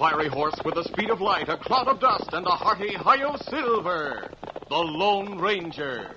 fiery horse with the speed of light, a cloud of dust, and a hearty hi-yo silver, the Lone Ranger.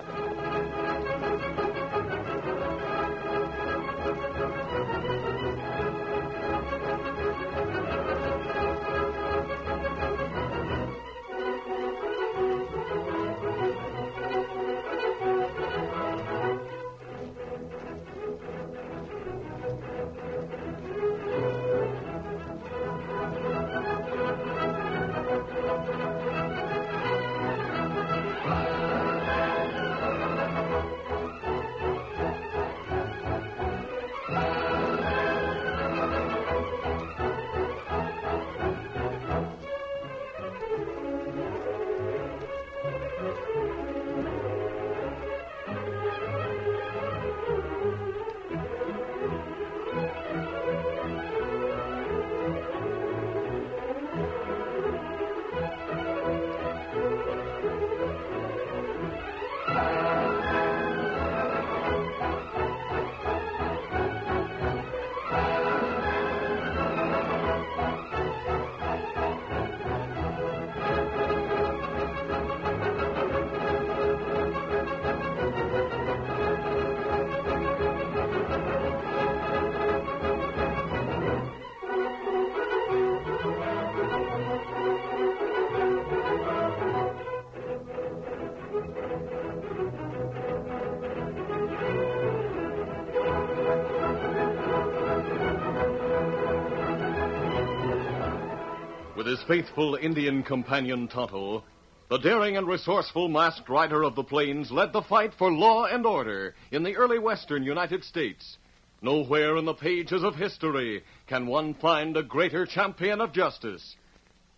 With his faithful Indian companion Tonto, the daring and resourceful masked rider of the plains led the fight for law and order in the early western United States. Nowhere in the pages of history can one find a greater champion of justice.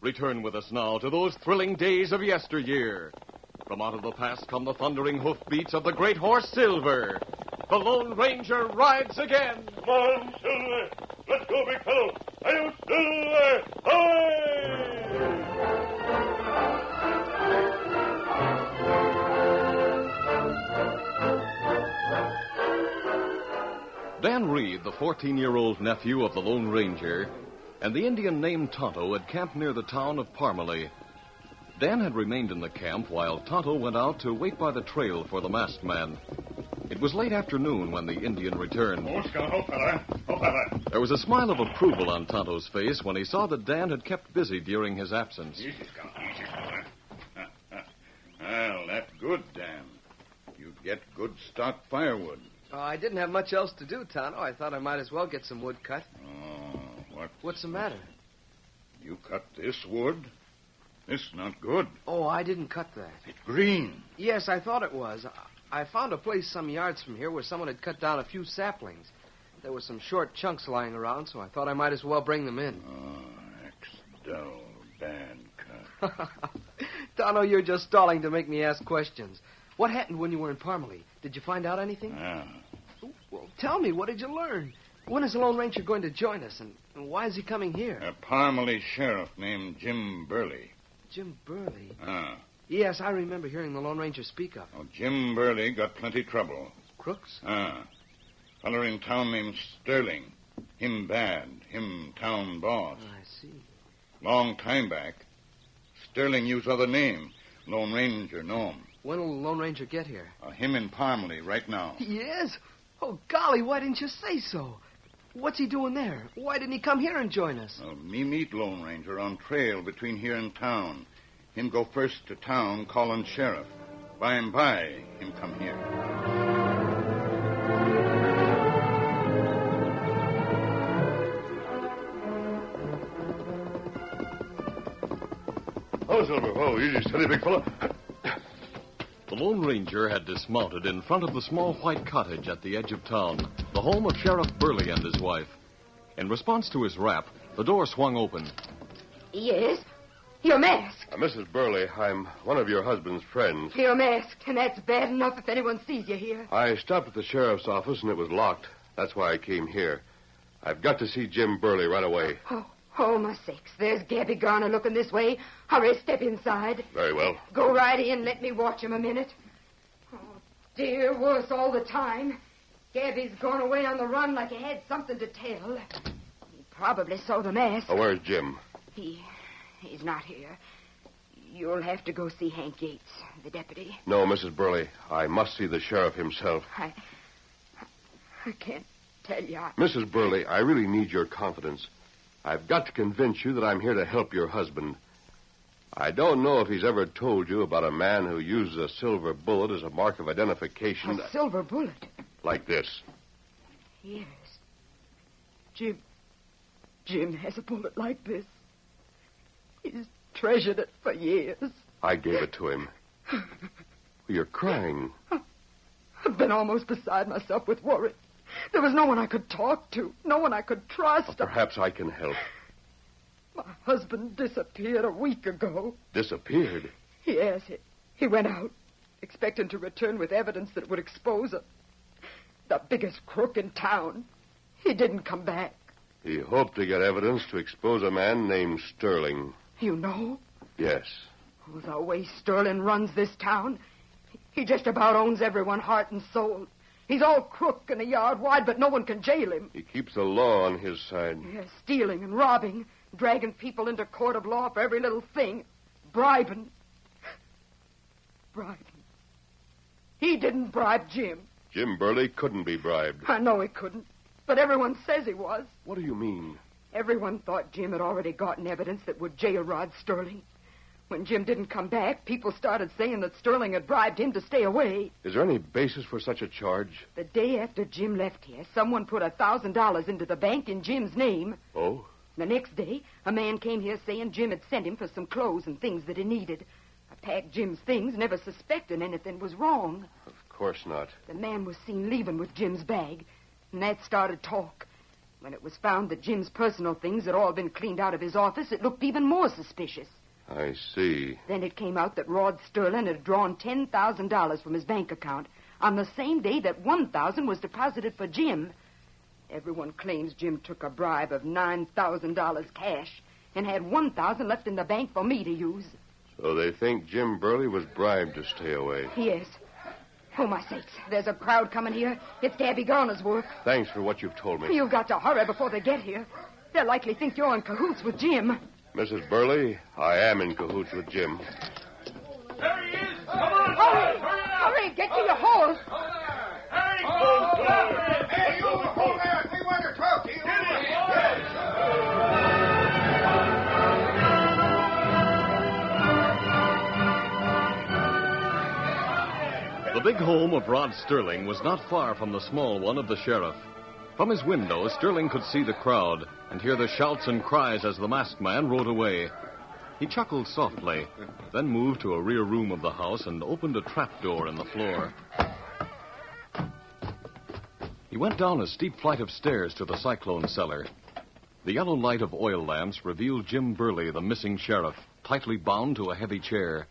Return with us now to those thrilling days of yesteryear. From out of the past come the thundering hoofbeats of the great horse Silver. The Lone Ranger rides again. Come on, Silver. Let's go, big fellow. Hi-yo, Silver! Hi! Dan Reed, the 14-year-old nephew of the Lone Ranger, and the Indian named Tonto had camped near the town of Parmalee. Dan had remained in the camp while Tonto went out to wait by the trail for the masked man. It was late afternoon when the Indian returned. Oh, Scout, oh, fella. Oh, fella. There was a smile of approval on Tonto's face when he saw that Dan had kept busy during his absence. Easy, Scout. Easy, fella. Well, that's good, Dan. You get good stock firewood. Oh, I didn't have much else to do, Tonto. I thought I might as well get some wood cut. Oh, What's the matter? You cut this wood? This is not good. Oh, I didn't cut that. It's green. Yes, I thought it was. I found a place some yards from here where someone had cut down a few saplings. There were some short chunks lying around, so I thought I might as well bring them in. Oh, ex-dull, bad cut. Tonto, you're just stalling to make me ask questions. What happened when you were in Parmalee? Did you find out anything? Well, tell me, what did you learn? When is the Lone Ranger going to join us, and why is he coming here? A Parmalee sheriff named Jim Burley. Jim Burley? Yes, I remember hearing the Lone Ranger speak of him. Oh, Jim Burley got plenty trouble. Crooks? Feller in town named Sterling. Him bad. Him town boss. I see. Long time back. Sterling used other name. Lone Ranger know him. When will the Lone Ranger get here? Him in Parmalee right now. Yes? Oh, golly, why didn't you say so? What's he doing there? Why didn't he come here and join us? Me meet Lone Ranger on trail between here and town. Him go first to town, callin' sheriff. By and by, him come here. Oh, Silver. Oh, easy, steady, big fella. The Lone Ranger had dismounted in front of the small white cottage at the edge of town, the home of Sheriff Burley and his wife. In response to his rap, the door swung open. Yes? You're masked. Mrs. Burley, I'm one of your husband's friends. You're masked, and that's bad enough if anyone sees you here. I stopped at the sheriff's office, and it was locked. That's why I came here. I've got to see Jim Burley right away. Oh, my sakes. There's Gabby Garner looking this way. Hurry, step inside. Very well. Go right in. Let me watch him a minute. Oh, dear, worse all the time. Gabby's gone away on the run like he had something to tell. He probably saw the mask. Oh, where's Jim? He's not here. You'll have to go see Hank Yates, the deputy. No, Mrs. Burley. I must see the sheriff himself. I can't tell you. Mrs. Burley, I really need your confidence. I've got to convince you that I'm here to help your husband. I don't know if he's ever told you about a man who uses a silver bullet as a mark of identification. A silver bullet? Like this. Yes. Jim has a bullet like this. He's treasured it for years. I gave it to him. You're crying. I've been almost beside myself with worry. There was no one I could talk to, no one I could trust. Well, perhaps I can help. My husband disappeared a week ago. Disappeared? Yes, he went out, expecting to return with evidence that would expose him. The biggest crook in town. He didn't come back. He hoped to get evidence to expose a man named Sterling. You know? Yes. Oh, the way Sterling runs this town, he just about owns everyone heart and soul. He's all crook and a yard wide, but no one can jail him. He keeps the law on his side. Yes, stealing and robbing, dragging people into court of law for every little thing, bribing. He didn't bribe Jim. Jim Burley couldn't be bribed. I know he couldn't, but everyone says he was. What do you mean? Everyone thought Jim had already gotten evidence that would jail Rod Sterling. When Jim didn't come back, people started saying that Sterling had bribed him to stay away. Is there any basis for such a charge? The day after Jim left here, someone put $1,000 into the bank in Jim's name. Oh? The next day, a man came here saying Jim had sent him for some clothes and things that he needed. I packed Jim's things, never suspecting anything was wrong. Of course not. The man was seen leaving with Jim's bag, and that started talk. When it was found that Jim's personal things had all been cleaned out of his office, it looked even more suspicious. I see. Then it came out that Rod Sterling had drawn $10,000 from his bank account on the same day that $1,000 was deposited for Jim. Everyone claims Jim took a bribe of $9,000 cash and had $1,000 left in the bank for me to use. So they think Jim Burley was bribed to stay away. Yes. Oh, my sakes. There's a crowd coming here. It's Gabby Garner's work. Thanks for what you've told me. You've got to hurry before they get here. They'll likely think you're in cahoots with Jim. Mrs. Burley, I am in cahoots with Jim. There he is! Come on! Hurry! Get to your horse! Hey, you hold there! We want to talk to you! The big home of Rod Sterling was not far from the small one of the sheriff. From his window, Sterling could see the crowd and hear the shouts and cries as the masked man rode away. He chuckled softly, then moved to a rear room of the house and opened a trapdoor in the floor. He went down a steep flight of stairs to the cyclone cellar. The yellow light of oil lamps revealed Jim Burley, the missing sheriff, tightly bound to a heavy chair.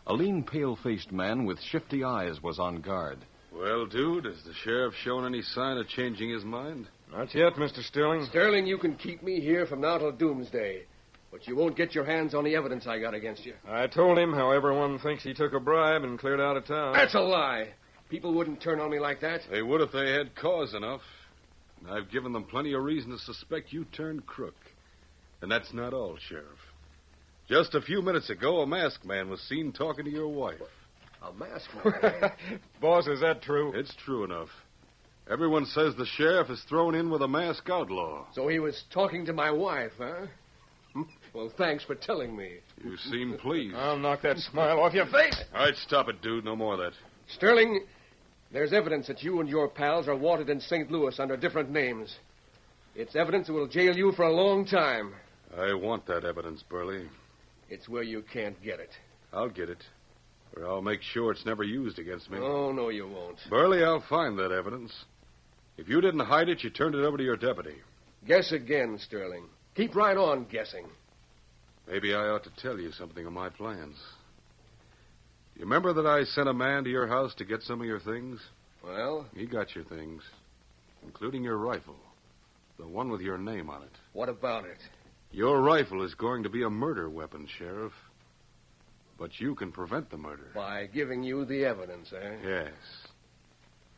A lean, pale-faced man with shifty eyes was on guard. Well, dude, has the sheriff shown any sign of changing his mind? Not yet, Mr. Sterling. Sterling, you can keep me here from now till doomsday. But you won't get your hands on the evidence I got against you. I told him how everyone thinks he took a bribe and cleared out of town. That's a lie. People wouldn't turn on me like that. They would if they had cause enough. And I've given them plenty of reason to suspect you turned crook. And that's not all, Sheriff. Just a few minutes ago, a masked man was seen talking to your wife. A masked man? Boss, is that true? It's true enough. Everyone says the sheriff is thrown in with a masked outlaw. So he was talking to my wife, huh? Well, thanks for telling me. You seem pleased. I'll knock that smile off your face. All right, stop it, dude. No more of that. Sterling, there's evidence that you and your pals are wanted in St. Louis under different names. It's evidence that will jail you for a long time. I want that evidence, Burley. It's where you can't get it. I'll get it. Or I'll make sure it's never used against me. Oh, no, you won't. Burley, I'll find that evidence. If you didn't hide it, you turned it over to your deputy. Guess again, Sterling. Keep right on guessing. Maybe I ought to tell you something of my plans. You remember that I sent a man to your house to get some of your things? Well? He got your things, including your rifle, the one with your name on it. What about it? Your rifle is going to be a murder weapon, Sheriff. But you can prevent the murder. By giving you the evidence, eh? Yes.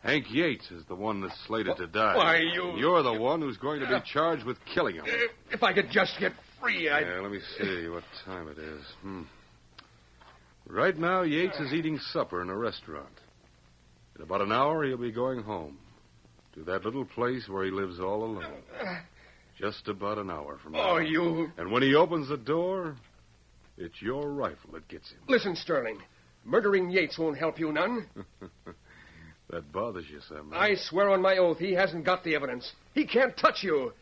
Hank Yates is the one that's slated to die. Why, you... You're the one who's going to be charged with killing him. If I could just get free. Yeah, let me see what time it is. Right now, Yates is eating supper in a restaurant. In about an hour, he'll be going home to that little place where he lives all alone. Just about an hour from now. Oh, you... And when he opens the door, it's your rifle that gets him. Listen, Sterling. Murdering Yates won't help you none. That bothers you, Sam. I swear on my oath he hasn't got the evidence. He can't touch you.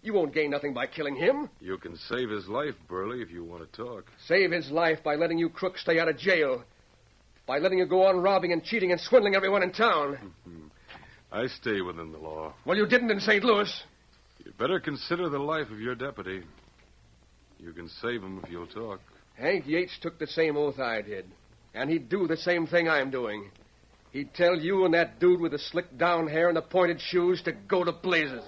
You won't gain nothing by killing him. You can save his life, Burley, if you want to talk. Save his life by letting you crooks stay out of jail. By letting you go on robbing and cheating and swindling everyone in town. I stay within the law. Well, you didn't in St. Louis. You'd better consider the life of your deputy. You can save him if you'll talk. Hank Yates took the same oath I did. And he'd do the same thing I'm doing. He'd tell you and that dude with the slicked down hair and the pointed shoes to go to blazes.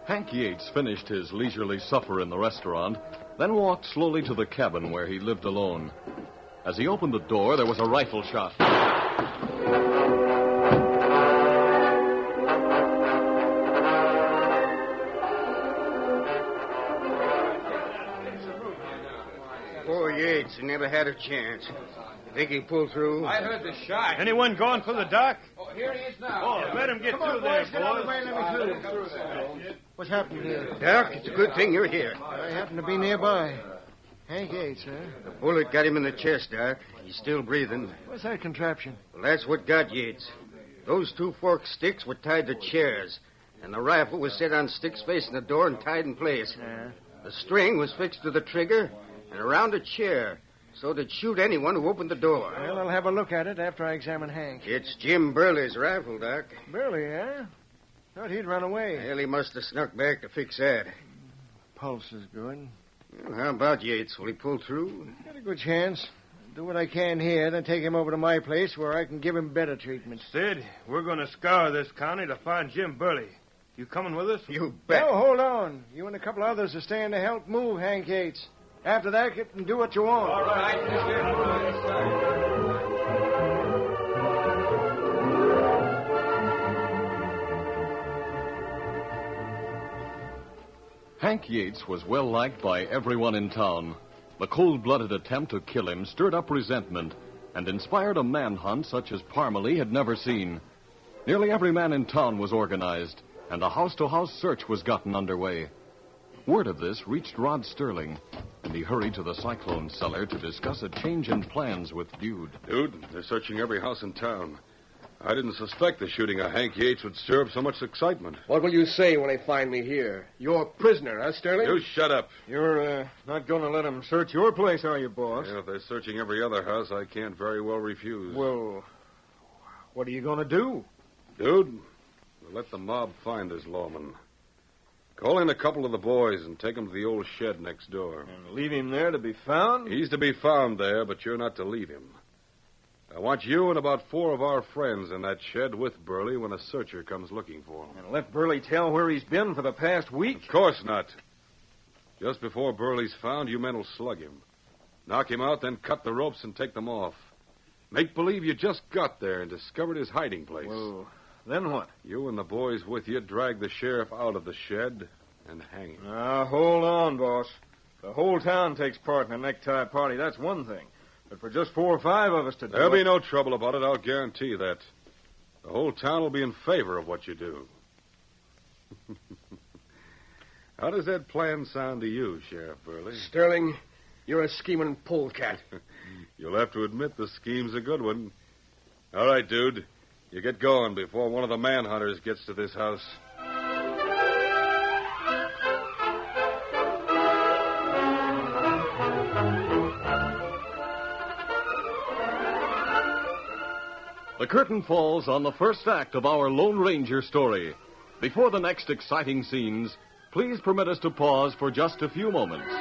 Hank Yates finished his leisurely supper in the restaurant, then walked slowly to the cabin where he lived alone. As he opened the door, there was a rifle shot. Poor Yates, he never had a chance. You think he'll pull through? I heard the shot. Anyone going for the dock? Oh, here he is now. Oh, let him get through there, boys. What's happened here? Doc, it's a good thing you're here. I happen to be nearby. Hank Yates, huh? The bullet got him in the chest, Doc. He's still breathing. What's that contraption? Well, that's what got Yates. Those two forked sticks were tied to chairs, and the rifle was set on sticks facing the door and tied in place. Yeah. The string was fixed to the trigger and around a chair, so it'd shoot anyone who opened the door. Well, I'll have a look at it after I examine Hank. It's Jim Burley's rifle, Doc. Burley, huh? Thought he'd run away. Well, he must have snuck back to fix that. Pulse is good. Well, how about Yates? Will he pull through? Got a good chance. Do what I can here, then take him over to my place where I can give him better treatment. Sid, we're going to scour this county to find Jim Burley. You coming with us? You bet. No, hold on. You and a couple others are staying to help move Hank Yates. After that, get and do what you want. All right. Hank Yates was well liked by everyone in town. The cold-blooded attempt to kill him stirred up resentment and inspired a manhunt such as Parmalee had never seen. Nearly every man in town was organized, and a house-to-house search was gotten underway. Word of this reached Rod Sterling, and he hurried to the cyclone cellar to discuss a change in plans with Dude. Dude, they're searching every house in town. I didn't suspect the shooting of Hank Yates would stir up so much excitement. What will you say when they find me here? You're a prisoner, huh, Sterling? You shut up. You're not going to let him search your place, are you, boss? Yeah, if they're searching every other house, I can't very well refuse. Well, what are you going to do? Dude, we'll let the mob find this Lawman. Call in a couple of the boys and take him to the old shed next door. And leave him there to be found? He's to be found there, but you're not to leave him. I want you and about 4 of our friends in that shed with Burley when a searcher comes looking for him. And let Burley tell where he's been for the past week? Of course not. Just before Burley's found, you men will slug him. Knock him out, then cut the ropes and take them off. Make believe you just got there and discovered his hiding place. Well, then what? You and the boys with you drag the sheriff out of the shed and hang him. Now, hold on, boss. The whole town takes part in a necktie party. That's one thing. But for just 4 or 5 of us to do There'll it... be no trouble about it, I'll guarantee that. The whole town will be in favor of what you do. How does that plan sound to you, Sheriff Burley? Sterling, you're a scheming polecat. You'll have to admit the scheme's a good one. All right, dude. You get going before one of the manhunters gets to this house. The curtain falls on the first act of our Lone Ranger story. Before the next exciting scenes, please permit us to pause for just a few moments.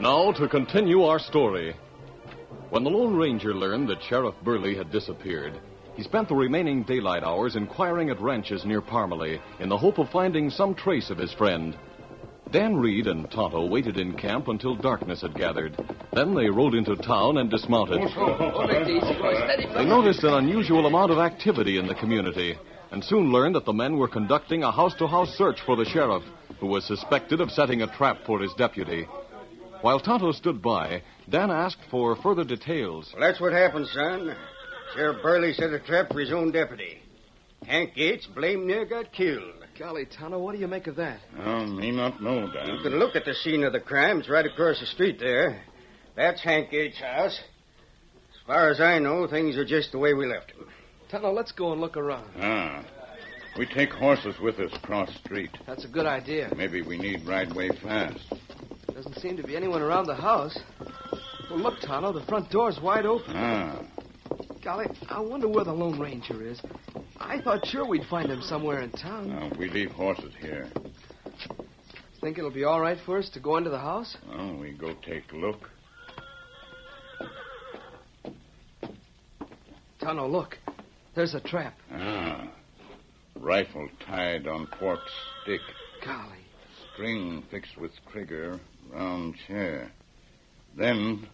Now to continue our story. When the Lone Ranger learned that Sheriff Burley had disappeared, he spent the remaining daylight hours inquiring at ranches near Parmalee in the hope of finding some trace of his friend. Dan Reed and Tonto waited in camp until darkness had gathered. Then they rode into town and dismounted. They noticed an unusual amount of activity in the community and soon learned that the men were conducting a house-to-house search for the sheriff, who was suspected of setting a trap for his deputy. While Tonto stood by, Dan asked for further details. Well, that's what happened, son. Sheriff Burley set a trap for his own deputy. Hank Gates blame near got killed. Golly, Tonto, what do you make of that? Me not know, Dan. You can look at the scene of the crime. It's right across the street there. That's Hank Gates' house. As far as I know, things are just the way we left them. Tonto, let's go and look around. We take horses with us cross street. That's a good idea. Maybe we need ride way fast. Doesn't seem to be anyone around the house. Well, look, Tonto, the front door's wide open. Golly, I wonder where the Lone Ranger is. I thought sure we'd find him somewhere in town. We leave horses here. Think it'll be all right for us to go into the house? We go take a look. Tonto, look. There's a trap. Rifle tied on forked stick. Golly. String fixed with trigger, round chair. Then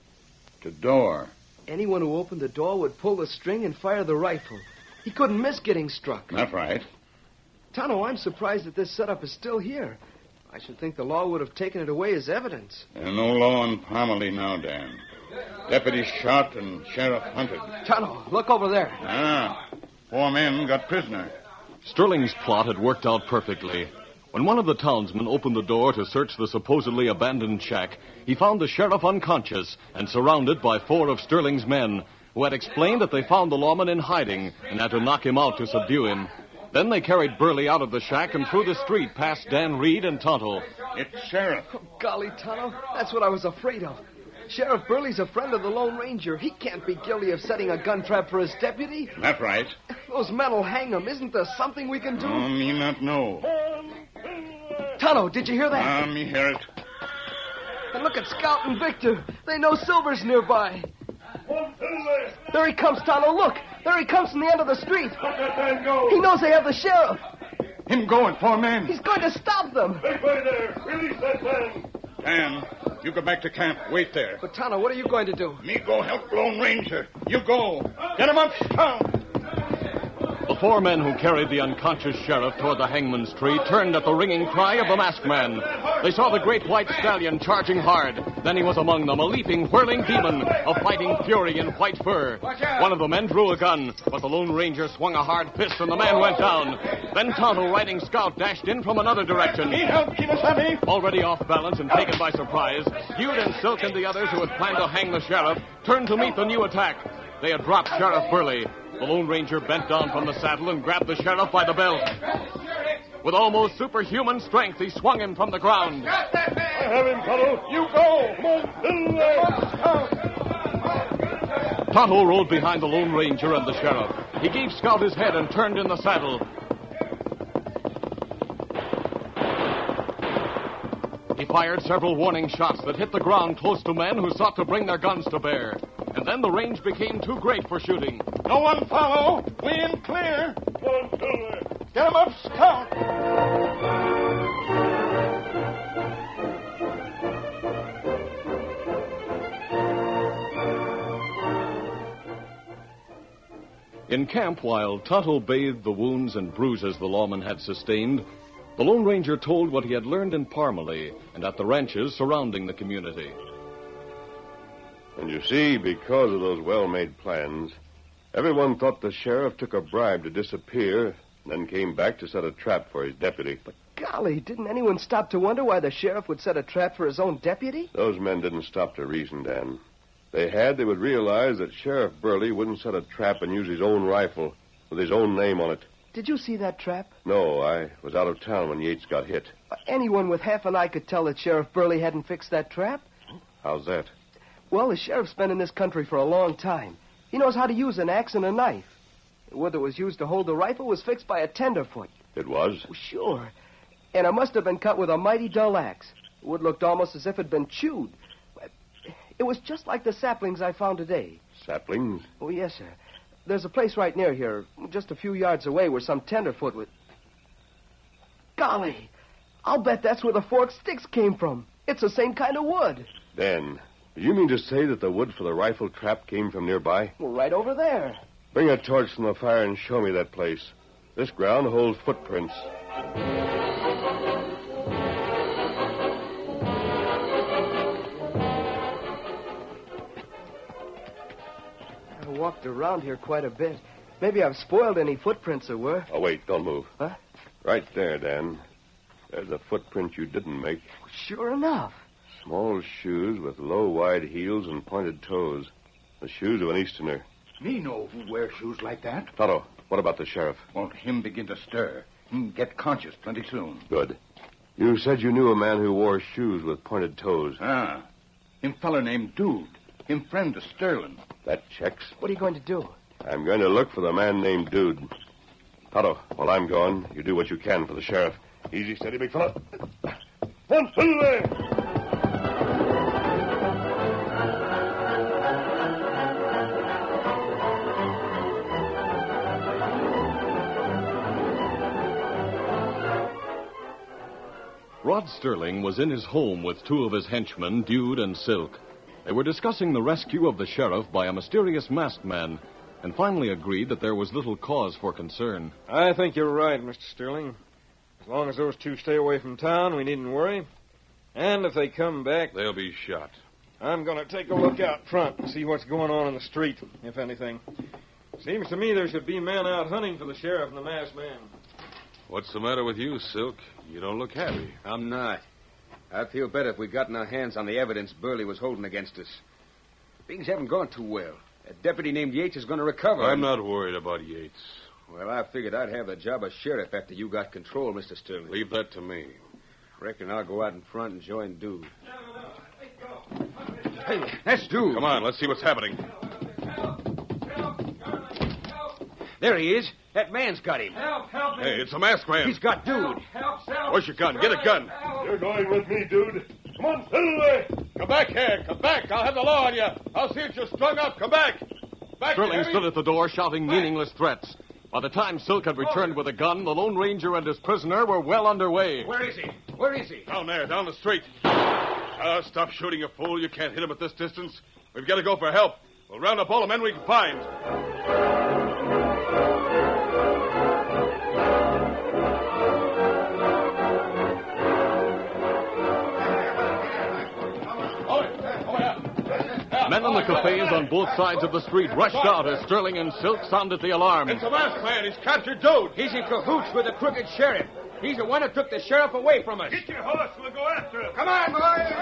to door. Anyone who opened the door would pull the string and fire the rifle. He couldn't miss getting struck. That's right. Tonto, I'm surprised that this setup is still here. I should think the law would have taken it away as evidence. There's no law in Parmalee now, Dan. Deputy shot and sheriff hunted. Tonto, look over there. 4 men got prisoner. Sterling's plot had worked out perfectly. When one of the townsmen opened the door to search the supposedly abandoned shack, he found the sheriff unconscious and surrounded by 4 of Sterling's men, who had explained that they found the lawman in hiding and had to knock him out to subdue him. Then they carried Burley out of the shack and through the street past Dan Reed and Tonto. It's Sheriff. Oh, golly, Tonto, that's what I was afraid of. Sheriff Burley's a friend of the Lone Ranger. He can't be guilty of setting a gun trap for his deputy. That's right. Those men will hang him. Isn't there something we can do? Me not know. Tonto, did you hear that? Me hear it. And look at Scout and Victor. They know Silver's nearby. There he comes, Tonto. Look. There he comes from the end of the street. Let that man go. He knows they have the sheriff. Him going, 4 men. He's going to stop them. Make way there. Release that man. Dan, you go back to camp. Wait there. But, Tonto, what are you going to do? Me go help Lone Ranger. You go. Get him up, Scout. The 4 men who carried the unconscious sheriff toward the hangman's tree turned at the ringing cry of the masked man. They saw the great white stallion charging hard. Then he was among them, a leaping, whirling demon, a fighting fury in white fur. One of the men drew a gun, but the Lone Ranger swung a hard fist and the man went down. Then Tonto, riding Scout, dashed in from another direction. Already off balance and taken by surprise, Hewd and Silk and the others who had planned to hang the sheriff turned to meet the new attack. They had dropped Sheriff Burley. The Lone Ranger bent down from the saddle and grabbed the sheriff by the belt. With almost superhuman strength, he swung him from the ground. I have him, Tonto. You go. Tonto rode behind the Lone Ranger and the sheriff. He gave Scout his head and turned in the saddle. He fired several warning shots that hit the ground close to men who sought to bring their guns to bear. And then the range became too great for shooting. No one follow. We in clear. Get him up, Scout. In camp, while Tonto bathed the wounds and bruises the lawman had sustained, the Lone Ranger told what he had learned in Parmalee and at the ranches surrounding the community. And you see, because of those well-made plans, everyone thought the sheriff took a bribe to disappear and then came back to set a trap for his deputy. But golly, didn't anyone stop to wonder why the sheriff would set a trap for his own deputy? Those men didn't stop to reason, Dan. They would realize that Sheriff Burley wouldn't set a trap and use his own rifle with his own name on it. Did you see that trap? No, I was out of town when Yates got hit. Anyone with half an eye could tell that Sheriff Burley hadn't fixed that trap. How's that? Well, the sheriff's been in this country for a long time. He knows how to use an axe and a knife. The wood that was used to hold the rifle was fixed by a tenderfoot. It was? Oh, sure. And it must have been cut with a mighty dull axe. The wood looked almost as if it had been chewed. It was just like the saplings I found today. Saplings? Oh, yes, sir. There's a place right near here, just a few yards away, where some tenderfoot would... Golly! I'll bet that's where the forked sticks came from. It's the same kind of wood. Dan, do you mean to say that the wood for the rifle trap came from nearby? Well, right over there. Bring a torch from the fire and show me that place. This ground holds footprints. I walked around here quite a bit. Maybe I've spoiled any footprints there were. Oh, wait, don't move. Huh? Right there, Dan. There's a footprint you didn't make. Sure enough. Small shoes with low, wide heels and pointed toes. The shoes of an Easterner. Me know who wears shoes like that. Toto, what about the sheriff? Won't him begin to stir. Him get conscious plenty soon. Good. You said you knew a man who wore shoes with pointed toes. Ah. Him feller named Dude. Him friend to Sterling. That checks. What are you going to do? I'm going to look for the man named Dude. Toto, while I'm gone, you do what you can for the sheriff. Easy, steady, big fella. One, two, there. Rod Sterling was in his home with two of his henchmen, Dude and Silk. They were discussing the rescue of the sheriff by a mysterious masked man, and finally agreed that there was little cause for concern. I think you're right, Mr. Sterling. As long as those two stay away from town, we needn't worry. And if they come back... They'll be shot. I'm going to take a look out front and see what's going on in the street, if anything. Seems to me there should be men out hunting for the sheriff and the masked man. What's the matter with you, Silk? You don't look happy. I'm not. I'd feel better if we'd gotten our hands on the evidence Burley was holding against us. Things haven't gone too well. A deputy named Yates is going to recover. I'm not worried about Yates. Well, I figured I'd have the job of sheriff after you got control, Mr. Sterling. Leave that to me. Reckon I'll go out in front and join Dude. Hey, that's Dude. Come on, let's see what's happening. There he is. That man's got him. Help me. Hey, it's a masked man. He's got Dude. Help. Where's your gun? Get a gun. You're going with me, Dude. Come on, away. Come back here. Come back. I'll have the law on you. I'll see that you're strung up. Come back. Back Sterling here. stood at the door shouting meaningless threats. By the time Silk had returned with a gun, the Lone Ranger and his prisoner were well underway. Where is he? Where is he? Down there, down the street. Stop shooting, you fool. You can't hit him at this distance. We've got to go for help. We'll round up all the men we can find. Men in the cafes on both sides of the street rushed out as Sterling and Silk sounded the alarm. It's a masked man. He's captured Dude. He's in cahoots with the crooked sheriff. He's the one who took the sheriff away from us. Get your horse. We'll go after him. Come on, boys.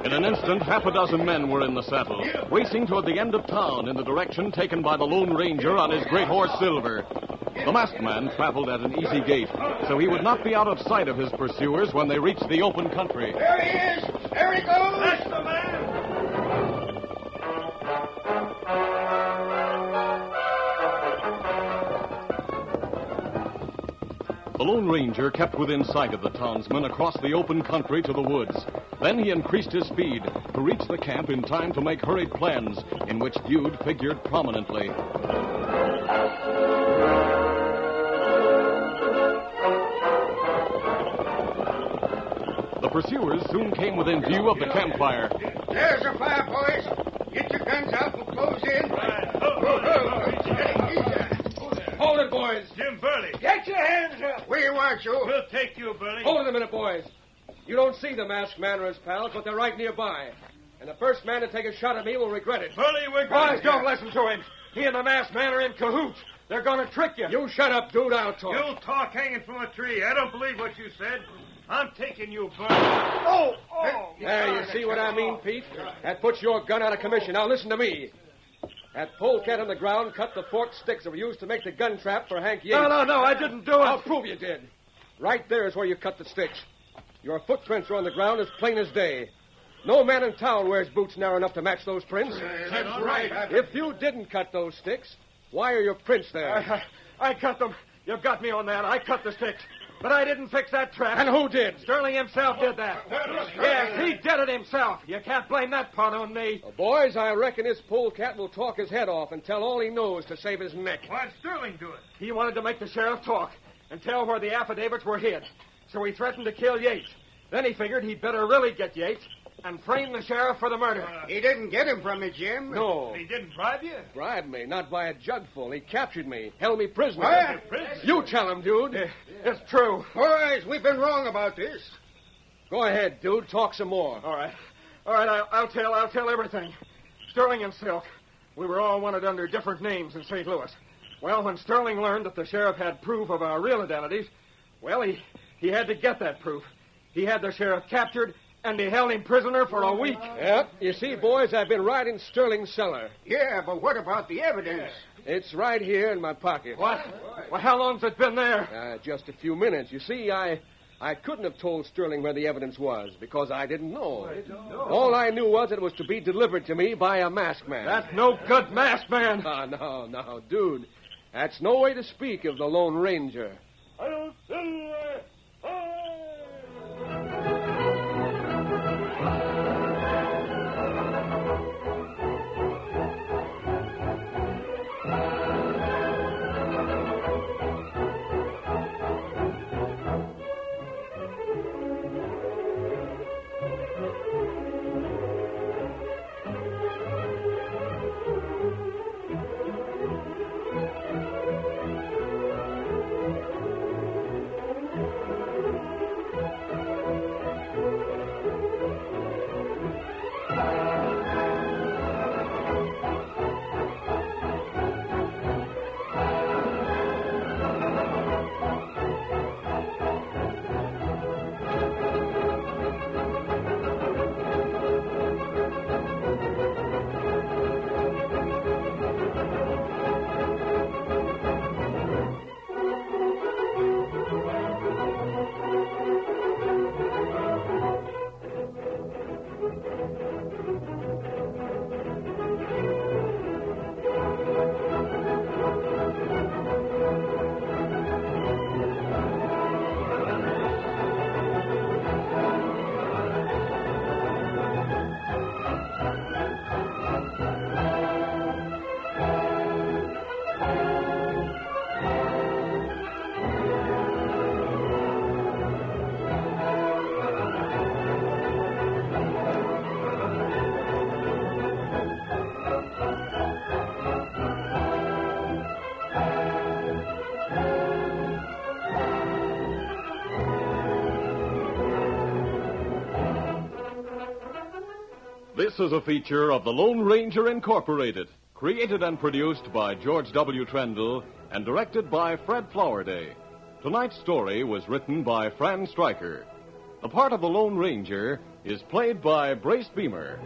In an instant, half a dozen men were in the saddle, racing toward the end of town in the direction taken by the Lone Ranger on his great horse Silver. The masked man traveled at an easy gait, so he would not be out of sight of his pursuers when they reached the open country. There he is! There he goes! That's the man. The Lone Ranger kept within sight of the townsmen across the open country to the woods. Then he increased his speed to reach the camp in time to make hurried plans in which Dude figured prominently. The pursuers soon came within view of the campfire. There's the fire, boys. Get your guns out. We'll close in. Hold it, boys. Jim Burley. Get your hands up. Where you want, you? We'll take you, Burley. Hold it a minute, boys. You don't see the masked man or his pals, but they're right nearby. And the first man to take a shot at me will regret it. Burley, we're going. Boys, don't listen to him. He and the masked man are in cahoots. They're going to trick you. You shut up, Dude. I'll talk. You'll talk hanging from a tree. I don't believe what you said. I'm taking you, Burley. Oh! There, you see what I mean, Pete? That puts your gun out of commission. Now listen to me. That polecat on the ground cut the forked sticks that were used to make the gun trap for Hank Yates. No, I didn't do it. I'll prove you did. Right there is where you cut the sticks. Your footprints are on the ground as plain as day. No man in town wears boots narrow enough to match those prints. That's right. If you didn't cut those sticks, why are your prints there? I cut them. You've got me on that. I cut the sticks. But I didn't fix that trap. And who did? Sterling himself did that. Yes, he did it himself. You can't blame that part on me. Well, boys, I reckon this polecat will talk his head off and tell all he knows to save his neck. Why'd Sterling do it? He wanted to make the sheriff talk and tell where the affidavits were hid. So he threatened to kill Yates. Then he figured he'd better really get Yates and frame the sheriff for the murder. He didn't get him from me, Jim. No. He didn't bribe you? Bribed me, not by a jugful. He captured me, held me prisoner. What? You tell him, dude. It's true. Boys, we've been wrong about this. Go ahead, dude. Talk some more. All right. I'll tell everything. Sterling and Silk. We were all wanted under different names in St. Louis. Well, when Sterling learned that the sheriff had proof of our real identities, well, he had to get that proof. He had the sheriff captured, and they held him prisoner for a week. Yep. You see, boys, I've been right in Sterling's cellar. Yeah, but what about the evidence? It's right here in my pocket. What? Well, how long's it been there? Just a few minutes. You see, I couldn't have told Sterling where the evidence was because I didn't know. All I knew was it was to be delivered to me by a masked man. That's no good, masked man. No, dude. That's no way to speak of the Lone Ranger. This is a feature of the Lone Ranger Incorporated, created and produced by George W. Trendle and directed by Fred Flowerday. Tonight's story was written by Fran Stryker. The part of the Lone Ranger is played by Brace Beamer.